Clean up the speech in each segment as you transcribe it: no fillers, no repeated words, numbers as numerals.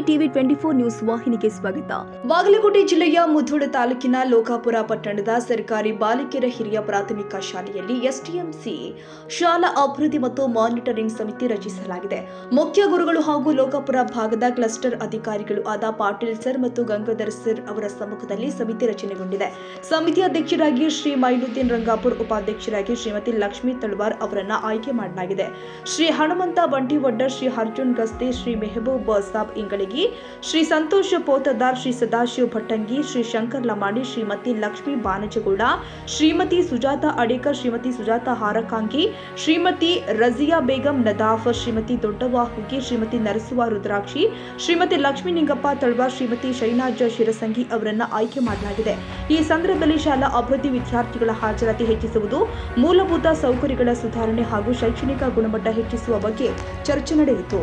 TV 24 news ವಾಹಿನಿಗೆ ಸ್ವಾಗತ. ಬಾಗಲಕೋಟೆ ಜಿಲ್ಲೆಯ ಮುಧೋಳ ತಾಲೂಕಿನ ಲೋಕಾಪುರ ಪಟ್ಟಣದ ಸರ್ಕಾರಿ ಬಾಲಕಿಯರ ಹಿರಿಯ ಪ್ರಾಥಮಿಕ ಶಾಲೆಯಲ್ಲಿ ಎಸ್ಟಿಎಂಸಿ ಶಾಲಾ ಅಭಿವೃದ್ಧಿ ಮತ್ತು ಮಾನಿಟರಿಂಗ್ ಸಮಿತಿ ರಚಿಸಲಾಗಿದೆ. ಮುಖ್ಯ ಗುರುಗಳು ಹಾಗೂ ಲೋಕಾಪುರ ಭಾಗದ ಕ್ಲಸ್ಟರ್ ಅಧಿಕಾರಿಗಳು ಆದ ಪಾಟೀಲ್ ಸರ್ ಮತ್ತು ಗಂಗಾಧರ್ ಸರ್ ಅವರ ಸಮ್ಮುಖದಲ್ಲಿ ಸಮಿತಿ ರಚನೆಗೊಂಡಿದೆ. ಸಮಿತಿ ಅಧ್ಯಕ್ಷರಾಗಿ ಶ್ರೀ ಮೈನುದ್ದೀನ್ ರಂಗಾಪುರ್, ಉಪಾಧ್ಯಕ್ಷರಾಗಿ ಶ್ರೀಮತಿ ಲಕ್ಷ್ಮೀ ತಳವಾರ್ ಅವರನ್ನ ಆಯ್ಕೆ ಮಾಡಲಾಗಿದೆ. ಶ್ರೀ ಹನುಮಂತ ಬಂಟಿವಡ್ಡ, ಶ್ರೀ ಅರ್ಜುನ್ ಗಸ್ತೆ, ಶ್ರೀ ಮೆಹಬೂಬ್ ಸಾಬ್ ಇಂಗಳಗಿ, ಶ್ರೀ ಸಂತೋಷ್ ಪೋತದಾರ್, ಶ್ರೀ ಸದಾಶಿವ್ ಭಟ್ಟಂಗಿ, ಶ್ರೀ ಶಂಕರ್ ಲಮಾಣಿ, ಶ್ರೀಮತಿ ಲಕ್ಷ್ಮೀ ಬಾನಜಗೌಡ, ಶ್ರೀಮತಿ ಸುಜಾತ ಅಡೇಕರ್, ಶ್ರೀಮತಿ ಸುಜಾತ ಹಾರಕಾಂಗಿ, ಶ್ರೀಮತಿ ರಜಿಯಾ ಬೇಗಂ ನದಾಫ್, ಶ್ರೀಮತಿ ದೊಡ್ಡವ್ವ ಹುಗಿ, ಶ್ರೀಮತಿ ನರಸುವ ರುದ್ರಾಕ್ಷಿ, ಶ್ರೀಮತಿ ಲಕ್ಷ್ಮೀ ನಿಂಗಪ್ಪ ತಳವಾರ್, ಶ್ರೀಮತಿ ಶೈನಾಜ್ ಶಿರಸಂಗಿ ಅವರನ್ನ ಆಯ್ಕೆ ಮಾಡಲಾಗಿದೆ. ಈ ಸಂದರ್ಭದಲ್ಲಿ ಶಾಲಾ ಅಭಿವೃದ್ಧಿ, ವಿದ್ಯಾರ್ಥಿಗಳ ಹಾಜರಾತಿ ಹೆಚ್ಚಿಸುವುದು, ಮೂಲಭೂತ ಸೌಕರ್ಯಗಳ ಸುಧಾರಣೆ ಹಾಗೂ ಶೈಕ್ಷಣಿಕ ಗುಣಮಟ್ಟ ಹೆಚ್ಚಿಸುವ ಬಗ್ಗೆ ಚರ್ಚೆ ನಡೆಯಿತು.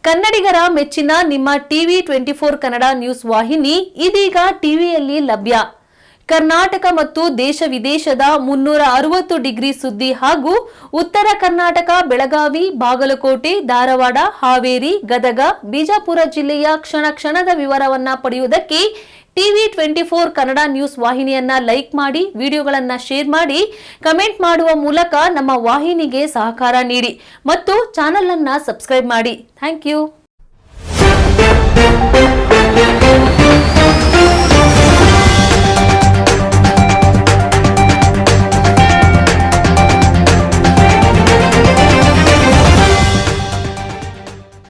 ಕನ್ನಡಿಗರ ಮೆಚ್ಚಿನ ನಿಮ್ಮ ಟಿವಿ 24 ಕನ್ನಡ ನ್ಯೂಸ್ ವಾಹಿನಿ ಇದೀಗ ಟಿವಿಯಲ್ಲಿ ಲಭ್ಯ. ಕರ್ನಾಟಕ ಮತ್ತು ದೇಶ ವಿದೇಶದ 360 ಡಿಗ್ರಿ ಸುದ್ದಿ ಹಾಗೂ ಉತ್ತರ ಕರ್ನಾಟಕ, ಬೆಳಗಾವಿ, ಬಾಗಲಕೋಟೆ, ಧಾರವಾಡ, ಹಾವೇರಿ, ಗದಗ, ಬಿಜಾಪುರ ಜಿಲ್ಲೆಯ ಕ್ಷಣ ಕ್ಷಣದ ವಿವರವನ್ನ ಪಡೆಯುವುದಕ್ಕೆ ಟಿವಿ 24 ಕನ್ನಡ ನ್ಯೂಸ್ ವಾಹಿನಿಯನ್ನ ಲೈಕ್ ಮಾಡಿ, ವಿಡಿಯೋಗಳನ್ನ ಶೇರ್ ಮಾಡಿ, ಕಮೆಂಟ್ ಮಾಡುವ ಮೂಲಕ ನಮ್ಮ ವಾಹಿನಿಗೆ ಸಹಕಾರ ನೀಡಿ ಮತ್ತು ಚಾನೆಲ್ ಅನ್ನ ಸಬ್ಸ್ಕ್ರೈಬ್ ಮಾಡಿ. Thank you.